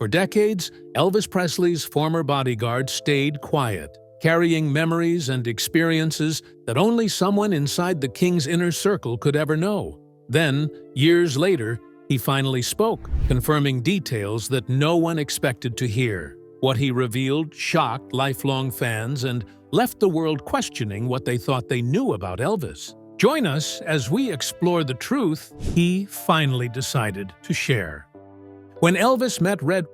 For decades, Elvis Presley's former bodyguard stayed quiet, carrying memories and experiences that only someone inside the king's inner circle could ever know. Then, years later, he finally spoke, confirming details that no one expected to hear. What he revealed shocked lifelong fans and left the world questioning what they thought they knew about Elvis. Join us as we explore the truth he finally decided to share. When Elvis met Red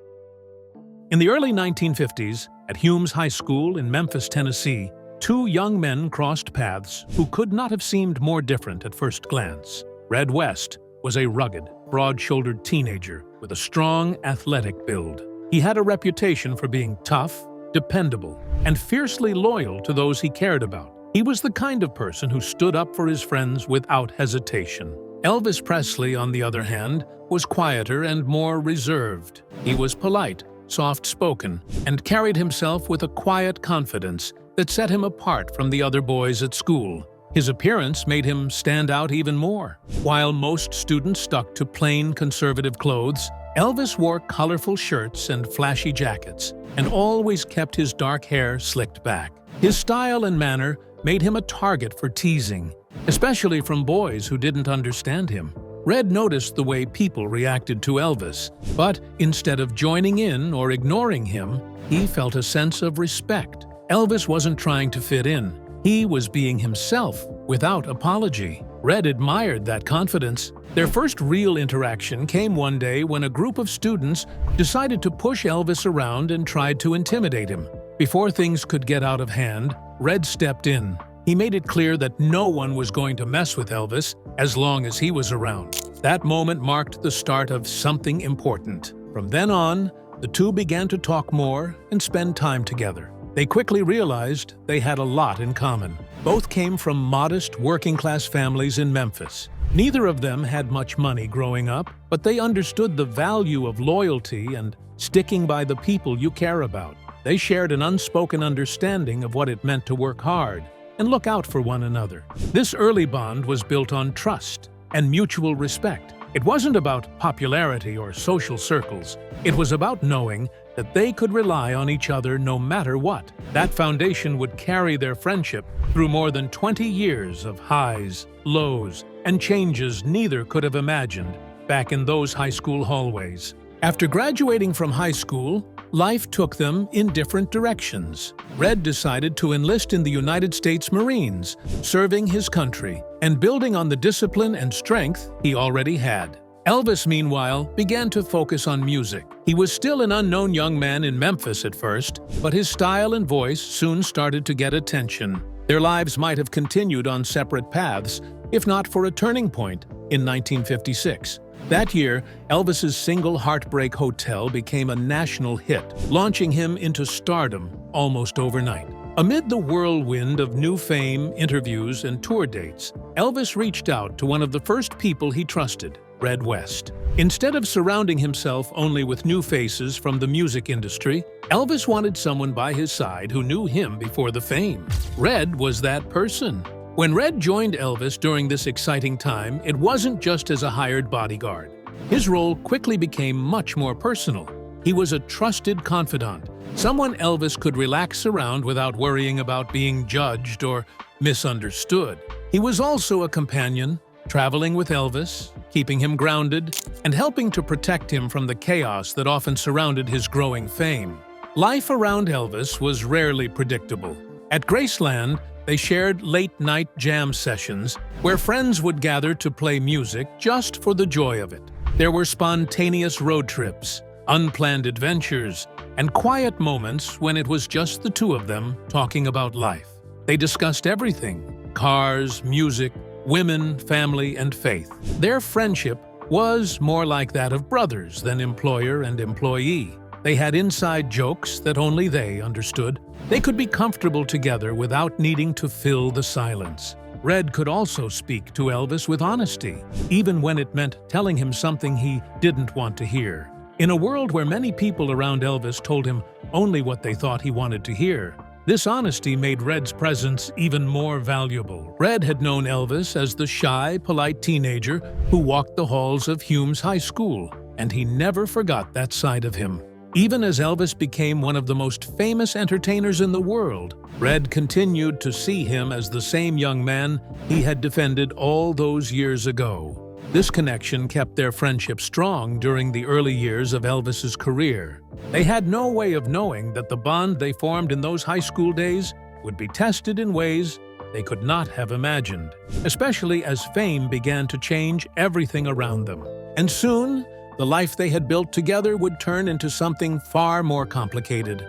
in the early 1950s at Humes High School in Memphis, Tennessee, two young men crossed paths who could not have seemed more different at first glance. Red West was a rugged, broad-shouldered teenager with a strong, athletic build. He had a reputation for being tough, dependable, and fiercely loyal to those he cared about. He was the kind of person who stood up for his friends without hesitation. Elvis Presley, on the other hand, was quieter and more reserved. He was polite, soft-spoken, and carried himself with a quiet confidence that set him apart from the other boys at school. His appearance made him stand out even more. While most students stuck to plain conservative clothes, Elvis wore colorful shirts and flashy jackets, and always kept his dark hair slicked back. His style and manner made him a target for teasing, especially from boys who didn't understand him. Red noticed the way people reacted to Elvis, but instead of joining in or ignoring him, he felt a sense of respect. Elvis wasn't trying to fit in. He was being himself, without apology. Red admired that confidence. Their first real interaction came one day when a group of students decided to push Elvis around and tried to intimidate him. Before things could get out of hand, Red stepped in. He made it clear that no one was going to mess with Elvis as long as he was around. That moment marked the start of something important. From then on, the two began to talk more and spend time together. They quickly realized they had a lot in common. Both came from modest, working-class families in Memphis. Neither of them had much money growing up, but they understood the value of loyalty and sticking by the people you care about. They shared an unspoken understanding of what it meant to work hard and look out for one another. This early bond was built on trust and mutual respect. It wasn't about popularity or social circles. It was about knowing that they could rely on each other no matter what. That foundation would carry their friendship through more than 20 years of highs, lows, and changes neither could have imagined back in those high school hallways. After graduating from high school, life took them in different directions. Red decided to enlist in the United States Marines, serving his country and building on the discipline and strength he already had. Elvis, meanwhile, began to focus on music. He was still an unknown young man in Memphis at first, but his style and voice soon started to get attention. Their lives might have continued on separate paths, if not for a turning point in 1956. That year, Elvis's single Heartbreak Hotel became a national hit, launching him into stardom almost overnight. Amid the whirlwind of new fame, interviews, and tour dates, Elvis reached out to one of the first people he trusted, Red West. Instead of surrounding himself only with new faces from the music industry, Elvis wanted someone by his side who knew him before the fame. Red was that person. When Red joined Elvis during this exciting time, it wasn't just as a hired bodyguard. His role quickly became much more personal. He was a trusted confidant, someone Elvis could relax around without worrying about being judged or misunderstood. He was also a companion, traveling with Elvis, keeping him grounded, and helping to protect him from the chaos that often surrounded his growing fame. Life around Elvis was rarely predictable. At Graceland, they shared late-night jam sessions where friends would gather to play music just for the joy of it. There were spontaneous road trips, unplanned adventures, and quiet moments when it was just the two of them talking about life. They discussed everything: cars, music, women, family, and faith. Their friendship was more like that of brothers than employer and employee. They had inside jokes that only they understood. They could be comfortable together without needing to fill the silence. Red could also speak to Elvis with honesty, even when it meant telling him something he didn't want to hear. In a world where many people around Elvis told him only what they thought he wanted to hear, this honesty made Red's presence even more valuable. Red had known Elvis as the shy, polite teenager who walked the halls of Humes High School, and he never forgot that side of him. Even as Elvis became one of the most famous entertainers in the world, Red continued to see him as the same young man he had defended all those years ago. This connection kept their friendship strong during the early years of Elvis's career. They had no way of knowing that the bond they formed in those high school days would be tested in ways they could not have imagined, especially as fame began to change everything around them. And soon, the life they had built together would turn into something far more complicated.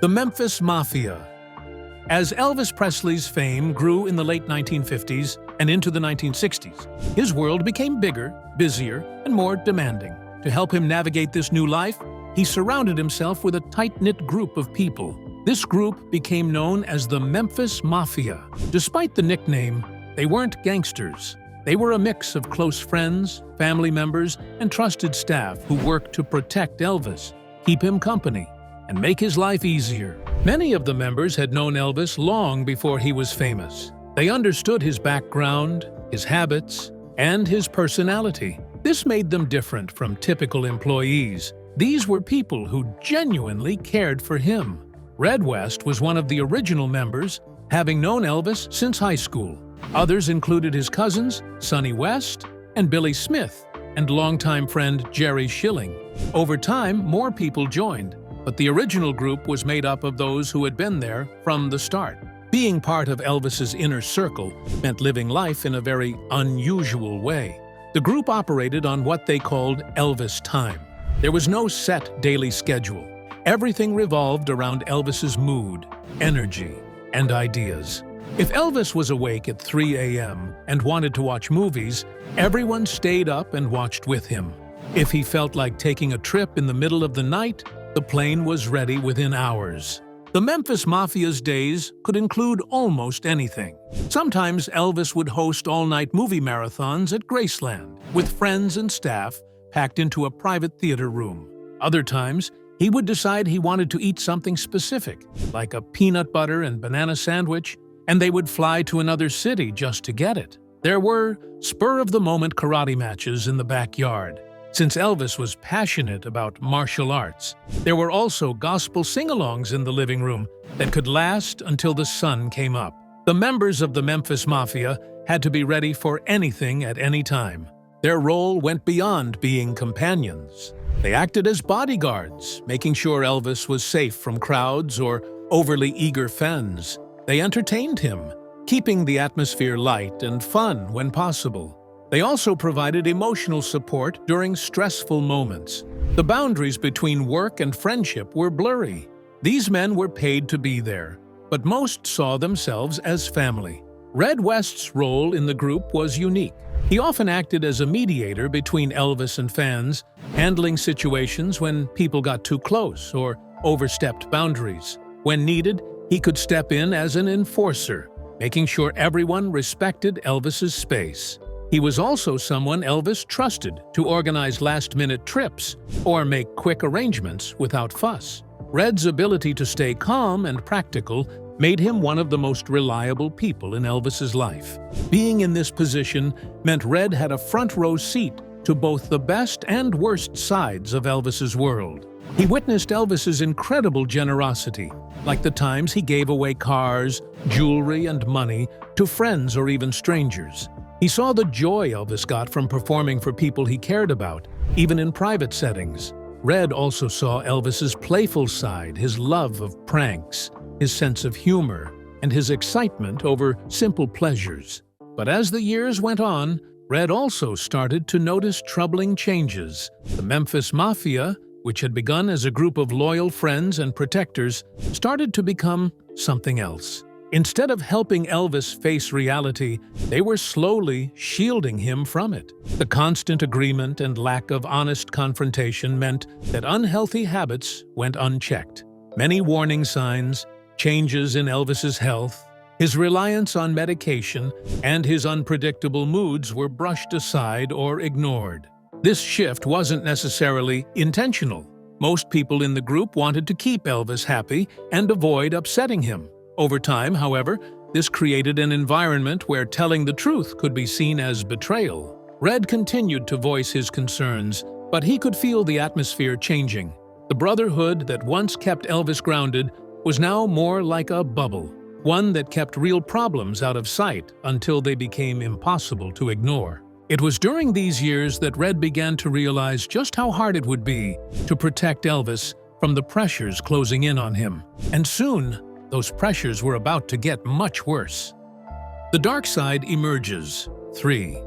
The Memphis Mafia. As Elvis Presley's fame grew in the late 1950s and into the 1960s, his world became bigger, busier, and more demanding. To help him navigate this new life, he surrounded himself with a tight-knit group of people. This group became known as the Memphis Mafia. Despite the nickname, they weren't gangsters. They were a mix of close friends, family members, and trusted staff who worked to protect Elvis, keep him company, and make his life easier. Many of the members had known Elvis long before he was famous. They understood his background, his habits, and his personality. This made them different from typical employees. These were people who genuinely cared for him. Red West was one of the original members, having known Elvis since high school. Others included his cousins, Sonny West, and Billy Smith, and longtime friend Jerry Schilling. Over time, more people joined, but the original group was made up of those who had been there from the start. Being part of Elvis's inner circle meant living life in a very unusual way. The group operated on what they called Elvis time. There was no set daily schedule. Everything revolved around Elvis's mood, energy, and ideas. If Elvis was awake at 3 a.m. and wanted to watch movies, everyone stayed up and watched with him. If he felt like taking a trip in the middle of the night, the plane was ready within hours. The Memphis Mafia's days could include almost anything. Sometimes Elvis would host all-night movie marathons at Graceland, with friends and staff packed into a private theater room. Other times, he would decide he wanted to eat something specific, like a peanut butter and banana sandwich, and they would fly to another city just to get it. There were spur-of-the-moment karate matches in the backyard. Since Elvis was passionate about martial arts, there were also gospel sing-alongs in the living room that could last until the sun came up. The members of the Memphis Mafia had to be ready for anything at any time. Their role went beyond being companions. They acted as bodyguards, making sure Elvis was safe from crowds or overly eager fans. They entertained him, keeping the atmosphere light and fun when possible. They also provided emotional support during stressful moments. The boundaries between work and friendship were blurry. These men were paid to be there, but most saw themselves as family. Red West's role in the group was unique. He often acted as a mediator between Elvis and fans, handling situations when people got too close or overstepped boundaries. When needed, he could step in as an enforcer, making sure everyone respected Elvis's space. He was also someone Elvis trusted to organize last-minute trips or make quick arrangements without fuss. Red's ability to stay calm and practical made him one of the most reliable people in Elvis's life. Being in this position meant Red had a front-row seat to both the best and worst sides of Elvis's world. He witnessed Elvis's incredible generosity, like the times he gave away cars, jewelry, and money to friends or even strangers. He saw the joy Elvis got from performing for people he cared about, even in private settings. Red also saw Elvis's playful side, his love of pranks, his sense of humor, and his excitement over simple pleasures. But as the years went on, Red also started to notice troubling changes. The Memphis Mafia, which had begun as a group of loyal friends and protectors, started to become something else. Instead of helping Elvis face reality, they were slowly shielding him from it. The constant agreement and lack of honest confrontation meant that unhealthy habits went unchecked. Many warning signs, changes in Elvis's health, his reliance on medication, and his unpredictable moods were brushed aside or ignored. This shift wasn't necessarily intentional. Most people in the group wanted to keep Elvis happy and avoid upsetting him. Over time, however, this created an environment where telling the truth could be seen as betrayal. Red continued to voice his concerns, but he could feel the atmosphere changing. The brotherhood that once kept Elvis grounded was now more like a bubble, one that kept real problems out of sight until they became impossible to ignore. It was during these years that Red began to realize just how hard it would be to protect Elvis from the pressures closing in on him. And soon, those pressures were about to get much worse. The dark side emerges. 3.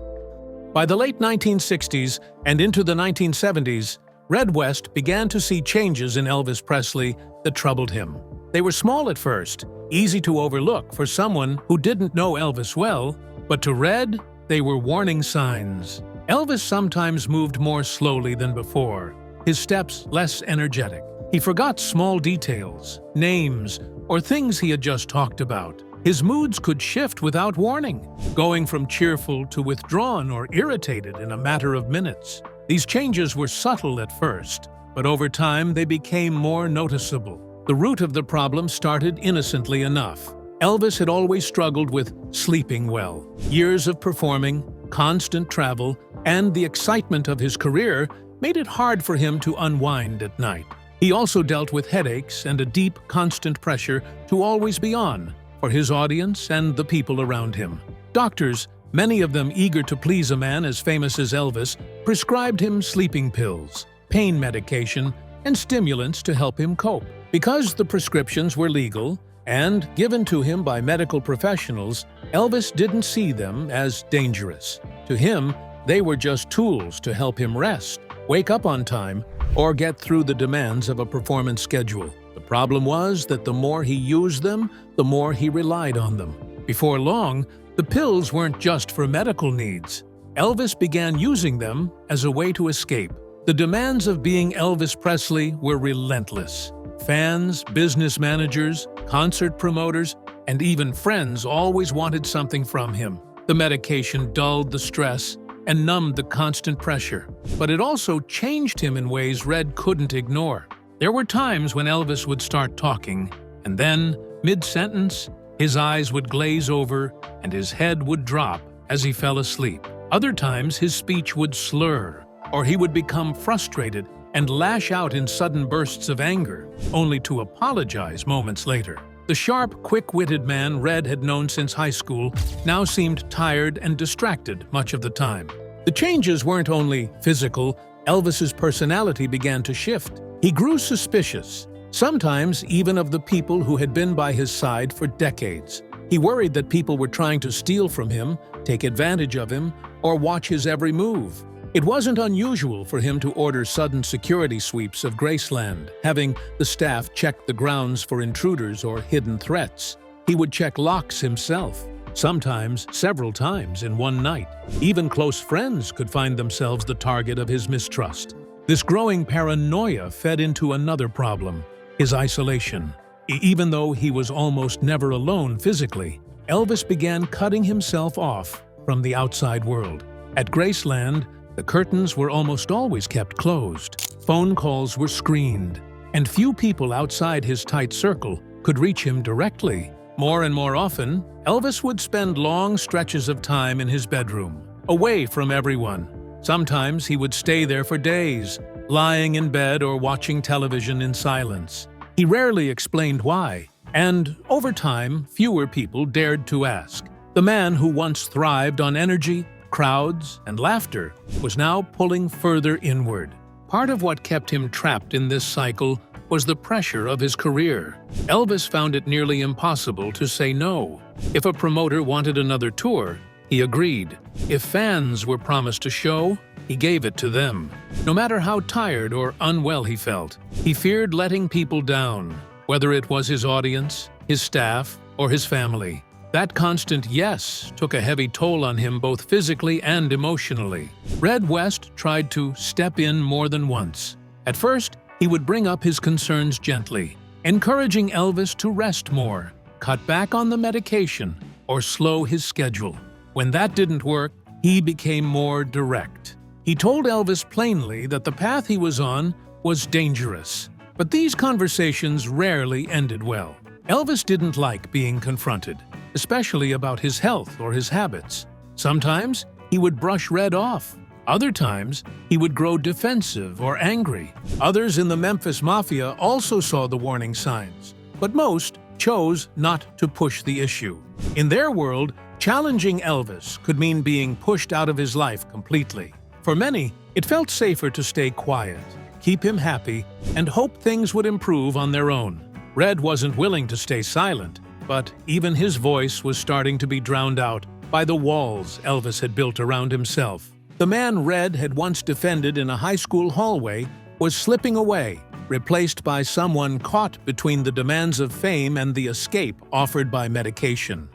By the late 1960s and into the 1970s, Red West began to see changes in Elvis Presley that troubled him. They were small at first, easy to overlook for someone who didn't know Elvis well, but to Red, they were warning signs. Elvis sometimes moved more slowly than before, his steps less energetic. He forgot small details, names, or things he had just talked about. His moods could shift without warning, going from cheerful to withdrawn or irritated in a matter of minutes. These changes were subtle at first, but over time they became more noticeable. The root of the problem started innocently enough. Elvis had always struggled with sleeping well. Years of performing, constant travel, and the excitement of his career made it hard for him to unwind at night. He also dealt with headaches and a deep, constant pressure to always be on for his audience and the people around him. Doctors, many of them eager to please a man as famous as Elvis, prescribed him sleeping pills, pain medication, and stimulants to help him cope. Because the prescriptions were legal and given to him by medical professionals, Elvis didn't see them as dangerous. To him, they were just tools to help him rest, wake up on time, or get through the demands of a performance schedule. The problem was that the more he used them, the more he relied on them. Before long, the pills weren't just for medical needs. Elvis began using them as a way to escape. The demands of being Elvis Presley were relentless. Fans, business managers, concert promoters, and even friends always wanted something from him. The medication dulled the stress and numbed the constant pressure, but it also changed him in ways Red couldn't ignore. There were times when Elvis would start talking, and then, mid-sentence, his eyes would glaze over and his head would drop as he fell asleep. Other times, his speech would slur, or he would become frustrated and lash out in sudden bursts of anger, only to apologize moments later. The sharp, quick-witted man Red had known since high school now seemed tired and distracted much of the time. The changes weren't only physical. Elvis's personality began to shift. He grew suspicious, sometimes even of the people who had been by his side for decades. He worried that people were trying to steal from him, take advantage of him, or watch his every move. It wasn't unusual for him to order sudden security sweeps of Graceland, having the staff check the grounds for intruders or hidden threats. He would check locks himself, sometimes several times in one night. Even close friends could find themselves the target of his mistrust. This growing paranoia fed into another problem: his isolation. Even though he was almost never alone physically, Elvis began cutting himself off from the outside world. At Graceland, the curtains were almost always kept closed. Phone calls were screened, and few people outside his tight circle could reach him directly. More and more often, Elvis would spend long stretches of time in his bedroom, away from everyone. Sometimes he would stay there for days, lying in bed or watching television in silence. He rarely explained why, and over time, fewer people dared to ask. The man who once thrived on energy, crowds, and laughter was now pulling further inward. Part of what kept him trapped in this cycle was the pressure of his career. Elvis found it nearly impossible to say no. If a promoter wanted another tour, he agreed. If fans were promised a show, he gave it to them. No matter how tired or unwell he felt, he feared letting people down, whether it was his audience, his staff, or his family. That constant yes took a heavy toll on him both physically and emotionally. Red West tried to step in more than once. At first, he would bring up his concerns gently, encouraging Elvis to rest more, cut back on the medication, or slow his schedule. When that didn't work, he became more direct. He told Elvis plainly that the path he was on was dangerous. But these conversations rarely ended well. Elvis didn't like being confronted, especially about his health or his habits. Sometimes he would brush Red off, Other times, he would grow defensive or angry. Others in the Memphis Mafia also saw the warning signs, but most chose not to push the issue. In their world, challenging Elvis could mean being pushed out of his life completely. For many, it felt safer to stay quiet, keep him happy, and hope things would improve on their own. Red wasn't willing to stay silent, but even his voice was starting to be drowned out by the walls Elvis had built around himself. The man Red had once defended in a high school hallway was slipping away, replaced by someone caught between the demands of fame and the escape offered by medication.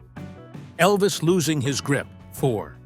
Elvis losing his grip. 4.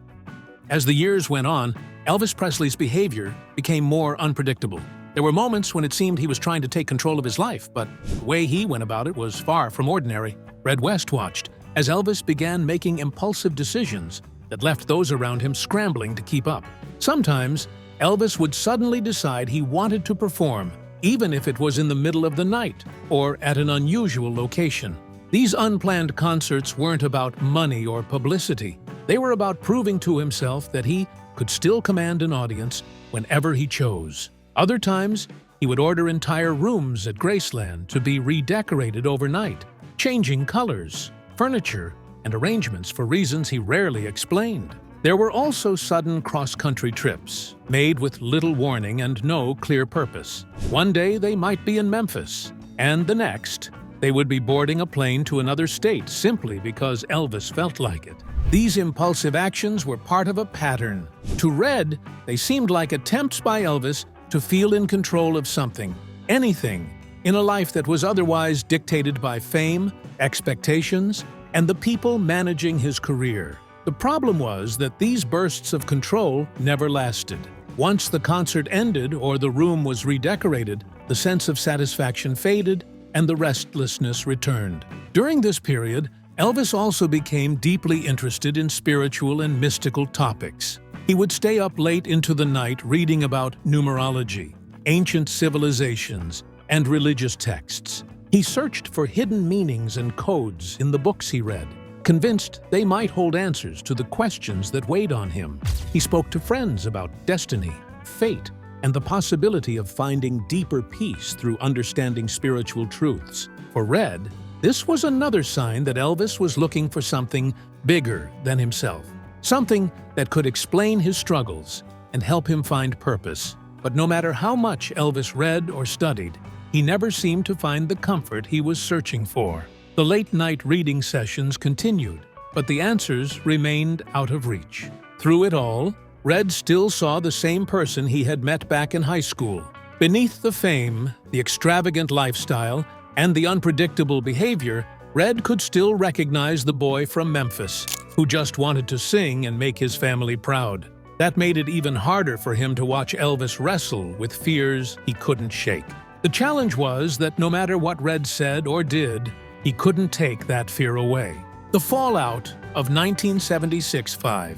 As the years went on, Elvis Presley's behavior became more unpredictable. There were moments when it seemed he was trying to take control of his life, but the way he went about it was far from ordinary. Red West watched as Elvis began making impulsive decisions that left those around him scrambling to keep up. Sometimes, Elvis would suddenly decide he wanted to perform, even if it was in the middle of the night or at an unusual location. These unplanned concerts weren't about money or publicity. They were about proving to himself that he could still command an audience whenever he chose. Other times, he would order entire rooms at Graceland to be redecorated overnight, changing colors, furniture, and arrangements for reasons he rarely explained. There were also sudden cross-country trips, made with little warning and no clear purpose. One day they might be in Memphis, and the next, they would be boarding a plane to another state simply because Elvis felt like it. These impulsive actions were part of a pattern. To Red, they seemed like attempts by Elvis to feel in control of something, anything, in a life that was otherwise dictated by fame, expectations, and the people managing his career. The problem was that these bursts of control never lasted. Once the concert ended or the room was redecorated, the sense of satisfaction faded and the restlessness returned. During this period, Elvis also became deeply interested in spiritual and mystical topics. He would stay up late into the night reading about numerology, ancient civilizations, and religious texts. He searched for hidden meanings and codes in the books he read, convinced they might hold answers to the questions that weighed on him. He spoke to friends about destiny, fate, and the possibility of finding deeper peace through understanding spiritual truths. For Red, this was another sign that Elvis was looking for something bigger than himself, something that could explain his struggles and help him find purpose. But no matter how much Elvis read or studied, he never seemed to find the comfort he was searching for. The late-night reading sessions continued, but the answers remained out of reach. Through it all, Red still saw the same person he had met back in high school. Beneath the fame, the extravagant lifestyle, and the unpredictable behavior, Red could still recognize the boy from Memphis, who just wanted to sing and make his family proud. That made it even harder for him to watch Elvis wrestle with fears he couldn't shake. The challenge was that no matter what Red said or did, he couldn't take that fear away. The fallout of 1976-5.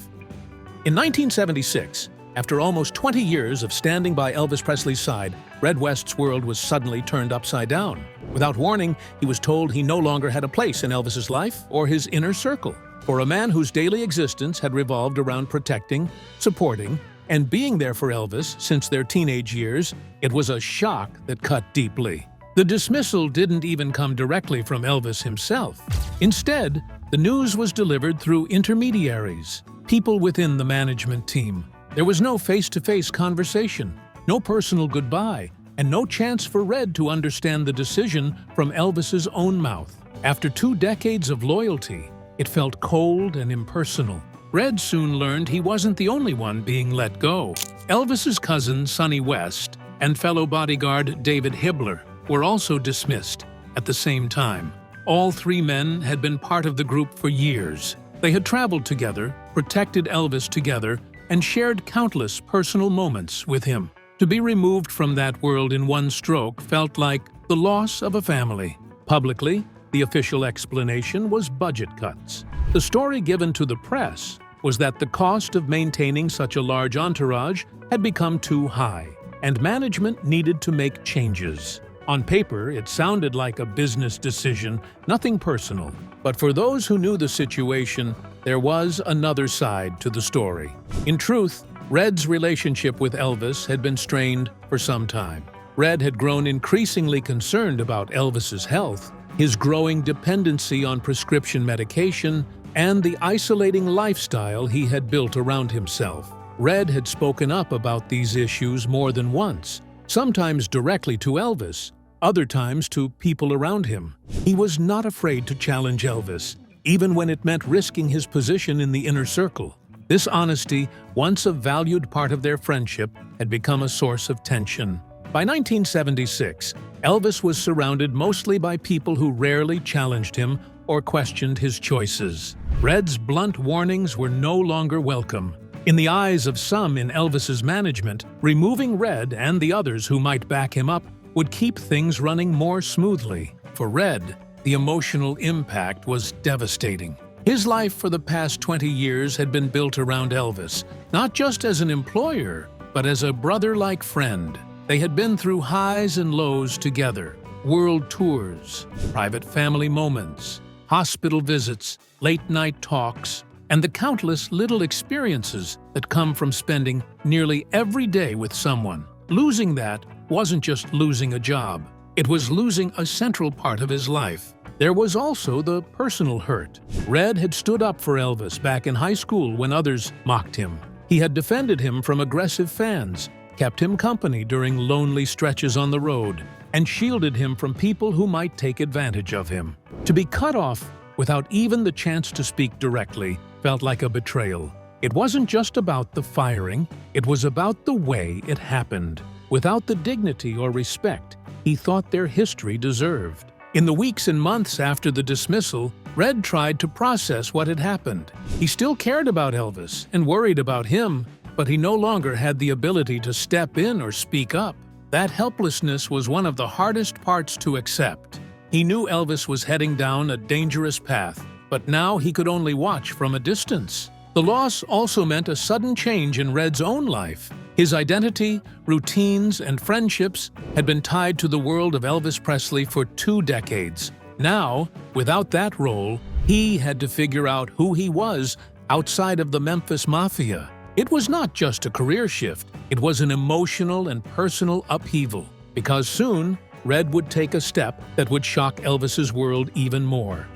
In 1976, after almost 20 years of standing by Elvis Presley's side, Red West's world was suddenly turned upside down. Without warning, he was told he no longer had a place in Elvis's life or his inner circle. For a man whose daily existence had revolved around protecting, supporting, and being there for Elvis since their teenage years, it was a shock that cut deeply. The dismissal didn't even come directly from Elvis himself. Instead, the news was delivered through intermediaries, people within the management team. There was no face-to-face conversation, no personal goodbye, and no chance for Red to understand the decision from Elvis's own mouth. After 2 decades of loyalty, it felt cold and impersonal. Red soon learned he wasn't the only one being let go. Elvis's cousin, Sonny West, and fellow bodyguard David Hibbler were also dismissed at the same time. All 3 men had been part of the group for years. They had traveled together, protected Elvis together, and shared countless personal moments with him. To be removed from that world in one stroke felt like the loss of a family. Publicly, the official explanation was budget cuts. The story given to the press was that the cost of maintaining such a large entourage had become too high, and management needed to make changes. On paper, it sounded like a business decision, nothing personal. But for those who knew the situation, there was another side to the story. In truth, Red's relationship with Elvis had been strained for some time. Red had grown increasingly concerned about Elvis's health, his growing dependency on prescription medication, and the isolating lifestyle he had built around himself. Red had spoken up about these issues more than once, sometimes directly to Elvis, other times to people around him. He was not afraid to challenge Elvis, even when it meant risking his position in the inner circle. This honesty, once a valued part of their friendship, had become a source of tension. By 1976, Elvis was surrounded mostly by people who rarely challenged him or questioned his choices. Red's blunt warnings were no longer welcome. In the eyes of some in Elvis's management, removing Red and the others who might back him up would keep things running more smoothly. For Red, the emotional impact was devastating. His life for the past 20 years had been built around Elvis, not just as an employer, but as a brother-like friend. They had been through highs and lows together, world tours, private family moments, hospital visits, late-night talks, and the countless little experiences that come from spending nearly every day with someone. Losing that wasn't just losing a job. It was losing a central part of his life. There was also the personal hurt. Red had stood up for Elvis back in high school when others mocked him. He had defended him from aggressive fans, kept him company during lonely stretches on the road, and shielded him from people who might take advantage of him. To be cut off without even the chance to speak directly felt like a betrayal. It wasn't just about the firing, it was about the way it happened, without the dignity or respect he thought their history deserved. In the weeks and months after the dismissal, Red tried to process what had happened. He still cared about Elvis and worried about him, but he no longer had the ability to step in or speak up. That helplessness was one of the hardest parts to accept. He knew Elvis was heading down a dangerous path, but now he could only watch from a distance. The loss also meant a sudden change in Red's own life. His identity, routines, and friendships had been tied to the world of Elvis Presley for 2 decades. Now, without that role, he had to figure out who he was outside of the Memphis Mafia. It was not just a career shift, it was an emotional and personal upheaval, because soon, Red would take a step that would shock Elvis's world even more.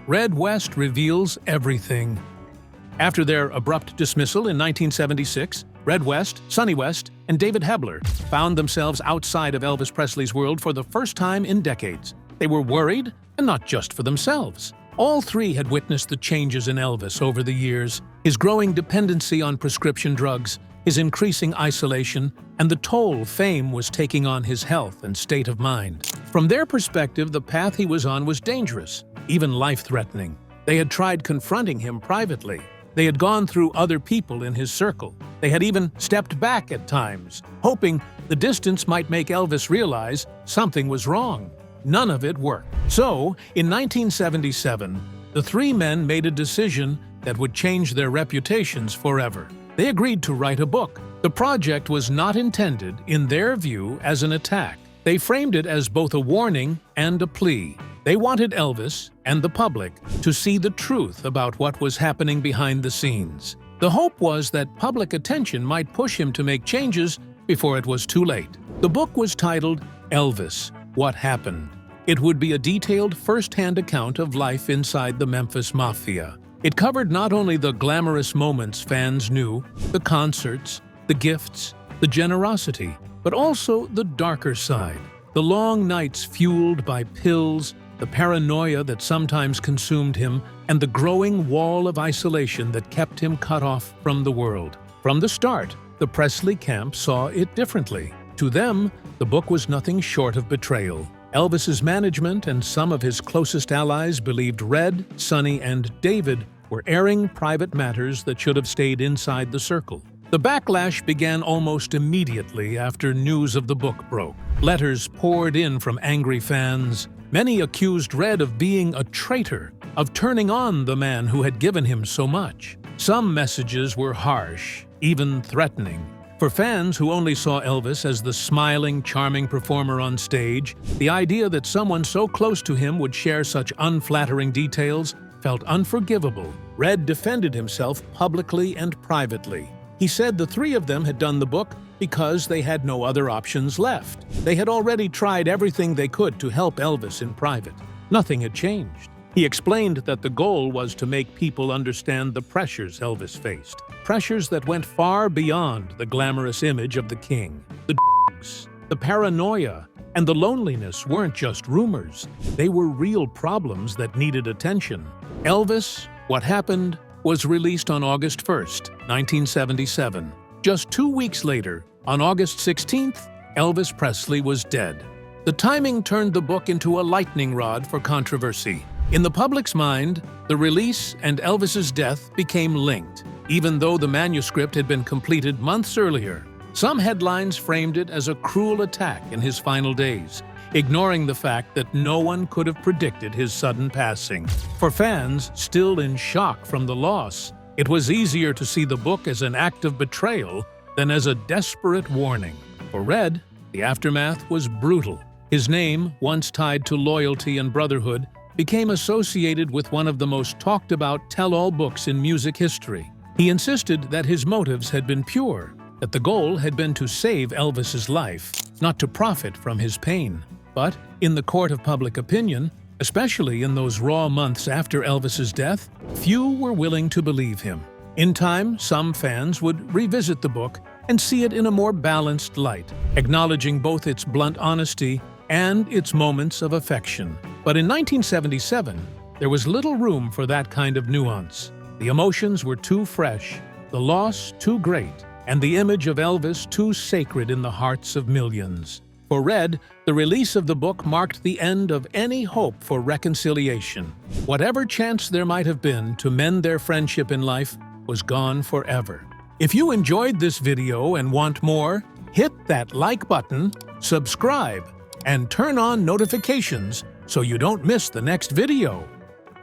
Red West reveals everything. After their abrupt dismissal in 1976, Red West, Sonny West, and David Hebler found themselves outside of Elvis Presley's world for the first time in decades. They were worried, and not just for themselves. All three had witnessed the changes in Elvis over the years, his growing dependency on prescription drugs, his increasing isolation, and the toll fame was taking on his health and state of mind. From their perspective, the path he was on was dangerous, even life-threatening. They had tried confronting him privately. They had gone through other people in his circle. They had even stepped back at times, hoping the distance might make Elvis realize something was wrong. None of it worked. So, in 1977, the three men made a decision that would change their reputations forever. They agreed to write a book. The project was not intended, in their view, as an attack. They framed it as both a warning and a plea. They wanted Elvis and the public to see the truth about what was happening behind the scenes. The hope was that public attention might push him to make changes before it was too late. The book was titled Elvis: What Happened. It would be a detailed first-hand account of life inside the Memphis Mafia. It covered not only the glamorous moments fans knew, the concerts, the gifts, the generosity, but also the darker side. The long nights fueled by pills, the paranoia that sometimes consumed him, and the growing wall of isolation that kept him cut off from the world. From the start, the Presley camp saw it differently. To them, the book was nothing short of betrayal. Elvis's management and some of his closest allies believed Red, Sonny, and David were airing private matters that should have stayed inside the circle. The backlash began almost immediately after news of the book broke. Letters poured in from angry fans. Many accused Red of being a traitor, of turning on the man who had given him so much. Some messages were harsh, even threatening. For fans who only saw Elvis as the smiling, charming performer on stage, the idea that someone so close to him would share such unflattering details felt unforgivable. Red defended himself publicly and privately. He said the three of them had done the book because they had no other options left. They had already tried everything they could to help Elvis in private. Nothing had changed. He explained that the goal was to make people understand the pressures Elvis faced. Pressures that went far beyond the glamorous image of the king. The drugs, the paranoia, and the loneliness weren't just rumors. They were real problems that needed attention. Elvis, What Happened, was released on August 1st, 1977. Just 2 weeks later, on August 16th, Elvis Presley was dead. The timing turned the book into a lightning rod for controversy. In the public's mind, the release and Elvis's death became linked, even though the manuscript had been completed months earlier. Some headlines framed it as a cruel attack in his final days, ignoring the fact that no one could have predicted his sudden passing. For fans still in shock from the loss, it was easier to see the book as an act of betrayal than as a desperate warning. For Red, the aftermath was brutal. His name, once tied to loyalty and brotherhood, became associated with one of the most talked-about tell-all books in music history. He insisted that his motives had been pure, that the goal had been to save Elvis's life, not to profit from his pain. But in the court of public opinion, especially in those raw months after Elvis's death, few were willing to believe him. In time, some fans would revisit the book and see it in a more balanced light, acknowledging both its blunt honesty and its moments of affection. But in 1977, there was little room for that kind of nuance. The emotions were too fresh, the loss too great, and the image of Elvis too sacred in the hearts of millions. For Red, the release of the book marked the end of any hope for reconciliation. Whatever chance there might have been to mend their friendship in life was gone forever. If you enjoyed this video and want more, hit that like button, subscribe, and turn on notifications so you don't miss the next video.